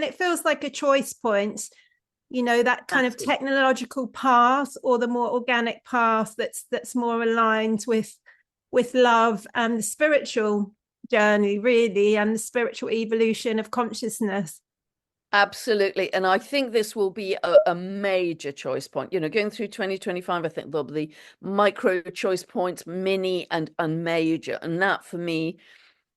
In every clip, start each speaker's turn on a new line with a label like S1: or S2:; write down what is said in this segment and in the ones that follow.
S1: it feels like a choice point, that kind of
S2: Absolutely.
S1: technological path or the more organic path that's more aligned with love and the spiritual journey, really, and the spiritual evolution of consciousness.
S2: Absolutely. And I think this will be a major choice point. Going through 2025, I think there'll be micro choice points, mini and major. And that for me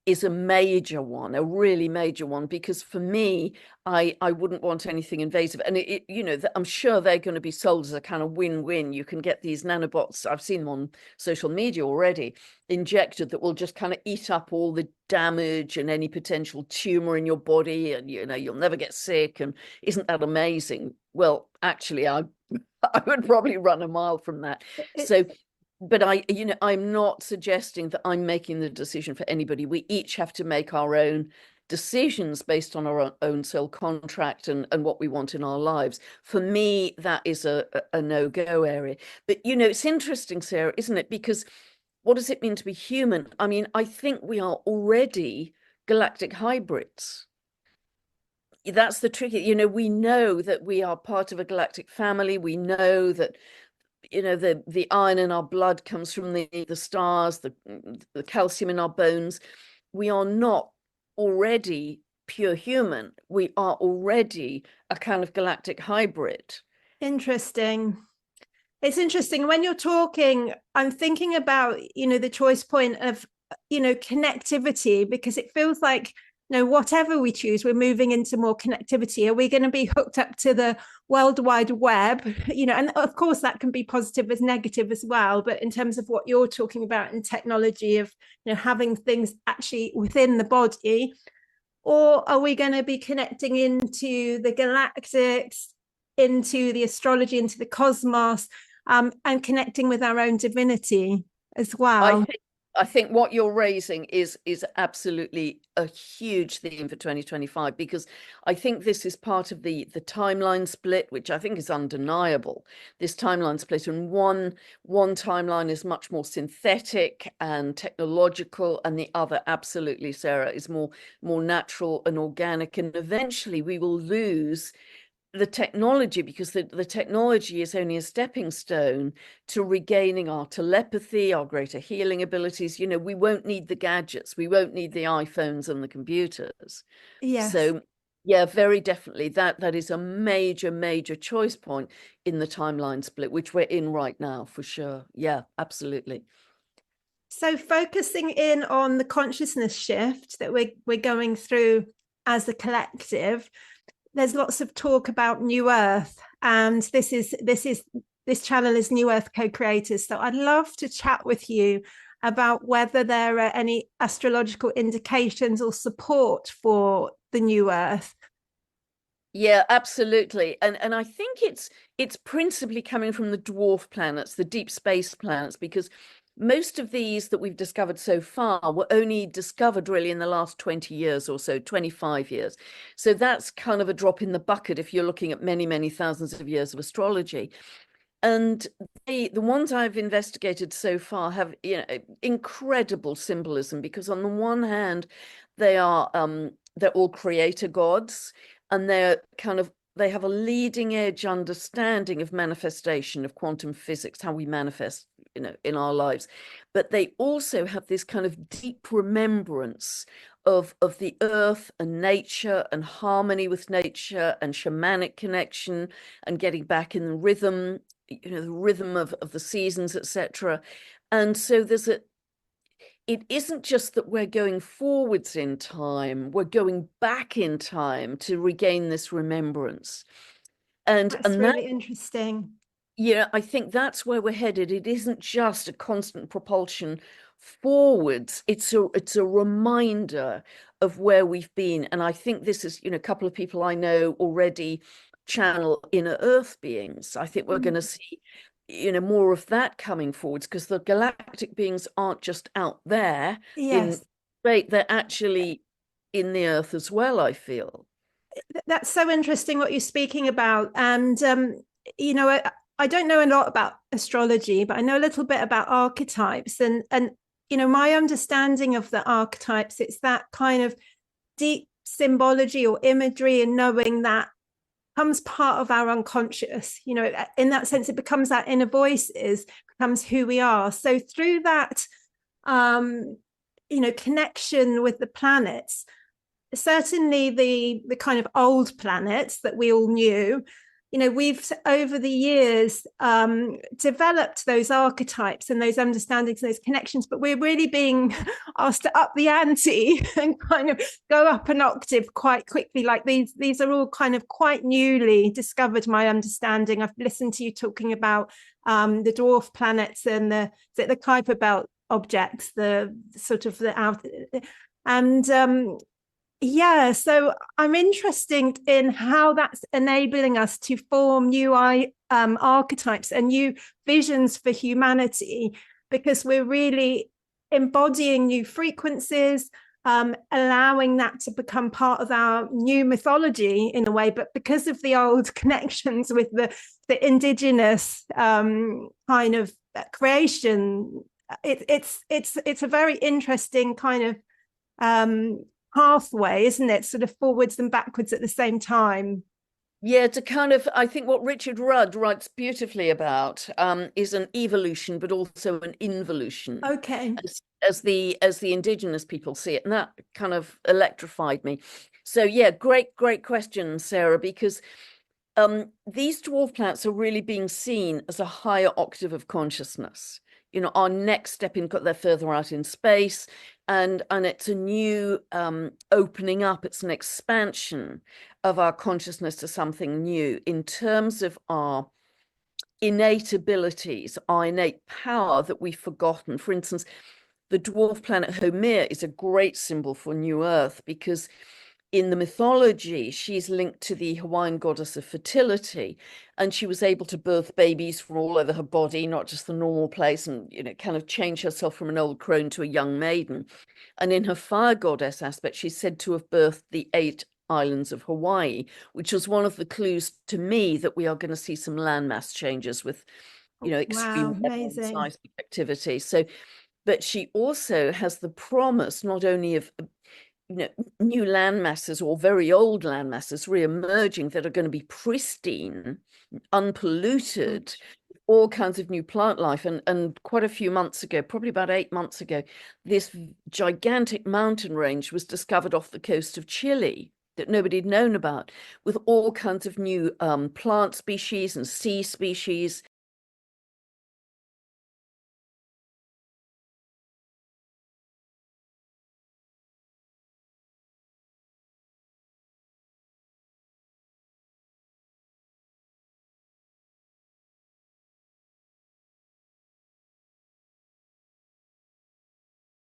S2: is a major one, a really major one, because for me, I wouldn't want anything invasive. And I'm sure they're going to be sold as a kind of win-win. You can get these nanobots, I've seen them on social media already, injected, that will just kind of eat up all the damage and any potential tumor in your body, and you'll never get sick. And isn't that amazing? Well, actually, I would probably run a mile from that.
S1: It,
S2: So but I'm not suggesting that I'm making the decision for anybody. We each have to make our own decisions based on our own soul contract and what we want in our lives. For me, that is a no-go area. But it's interesting, Sarah, isn't it? Because what does it mean to be human? I mean, I think we are already galactic hybrids. That's the tricky, we know that we are part of a galactic family. We know that the iron in our blood comes from the stars, the calcium in our bones. We are not already pure human. We are already a kind of galactic hybrid.
S1: interesting. It's interesting when you're talking, I'm thinking about, the choice point of, connectivity, because it feels like, whatever we choose, we're moving into more connectivity. Are we going to be hooked up to the World Wide Web? And of course that can be positive as negative as well. But in terms of what you're talking about in technology of, having things actually within the body, or are we going to be connecting into the galactics, into the astrology, into the cosmos, and connecting with our own divinity as
S2: I
S1: well?
S2: think I think what you're raising is absolutely a huge theme for 2025, because I think this is part of the timeline split, which I think is undeniable. This timeline split, and one timeline is much more synthetic and technological, and the other, absolutely, Sarah, is more natural and organic. And eventually we will lose the technology, because the technology is only a stepping stone to regaining our telepathy, our greater healing abilities. We won't need the gadgets, we won't need the iPhones and the computers.
S1: Yes.
S2: So yeah, very definitely that is a major choice point in the timeline split, which we're in right now, for sure. Yeah, absolutely.
S1: So focusing in on the consciousness shift that we're going through as a collective, there's lots of talk about New Earth, and this channel is New Earth Co-Creators. So I'd love to chat with you about whether there are any astrological indications or support for the New Earth.
S2: Yeah, absolutely. And I think it's principally coming from the dwarf planets, the deep space planets, because most of these that we've discovered so far were only discovered really in the last 20 years or so, 25 years. So that's kind of a drop in the bucket if you're looking at many thousands of years of astrology. And the ones I've investigated so far have, incredible symbolism, because on the one hand, they're all creator gods, and they have a leading edge understanding of manifestation, of quantum physics, how we manifest, in our lives. But they also have this kind of deep remembrance of the earth and nature and harmony with nature and shamanic connection and getting back in the rhythm, the rhythm of the seasons, etc. And so it isn't just that we're going forwards in time, we're going back in time to regain this remembrance.
S1: That's
S2: And that,
S1: really interesting.
S2: I think that's where we're headed. It isn't just a constant propulsion forwards. It's a reminder of where we've been. And I think this is, a couple of people I know already channel inner earth beings. I think we're going to see, more of that coming forwards, because the galactic beings aren't just out there in
S1: Yes,
S2: space, they're actually in the earth as well, I feel.
S1: that's so interesting what you're speaking about. And you know, I don't know a lot about astrology, but I know a little bit about archetypes. And my understanding of the archetypes, it's that kind of deep symbology or imagery, and knowing that becomes part of our unconscious. You know, in that sense, it becomes our inner voices, becomes who we are. So through that, you know, connection with the planets, certainly the kind of old planets that we all knew, you know, we've over the years developed those archetypes and those understandings and those connections, but we're really being asked to up the ante and kind of go up an octave quite quickly. Like these are all kind of quite newly discovered, my understanding. I've listened to you talking about the dwarf planets and the Kuiper belt objects, the sort of the out, and yeah, so I'm interested in how that's enabling us to form new archetypes and new visions for humanity, because we're really embodying new frequencies, allowing that to become part of our new mythology in a way. But because of the old connections with the indigenous kind of creation, it's a very interesting kind of pathway, isn't it? Sort of forwards and backwards at the same time.
S2: Yeah, to kind of, I think what Richard Rudd writes beautifully about is an evolution, but also an involution.
S1: Okay.
S2: As the indigenous people see it, and that kind of electrified me. So yeah, great question, Sarah, because these dwarf planets are really being seen as a higher octave of consciousness. You know, our next step in, they're further out in space, and it's a new opening up. It's an expansion of our consciousness to something new in terms of our innate abilities, our innate power that we've forgotten. For instance, the dwarf planet Haumea is a great symbol for New Earth, because in the mythology, she's linked to the Hawaiian goddess of fertility, and she was able to birth babies from all over her body, not just the normal place, and, you know, kind of change herself from an old crone to a young maiden. And in her fire goddess aspect, she's said to have birthed the 8 islands of Hawaii, which was one of the clues to me that we are going to see some landmass changes with, you know, extreme seismic activity. So, but she also has the promise not only of, you know, new land masses or very old land masses re-emerging that are going to be pristine, unpolluted, all kinds of new plant life. And quite a few months ago, probably about 8 months ago, this gigantic mountain range was discovered off the coast of Chile that nobody had known about, with all kinds of new plant species and sea species.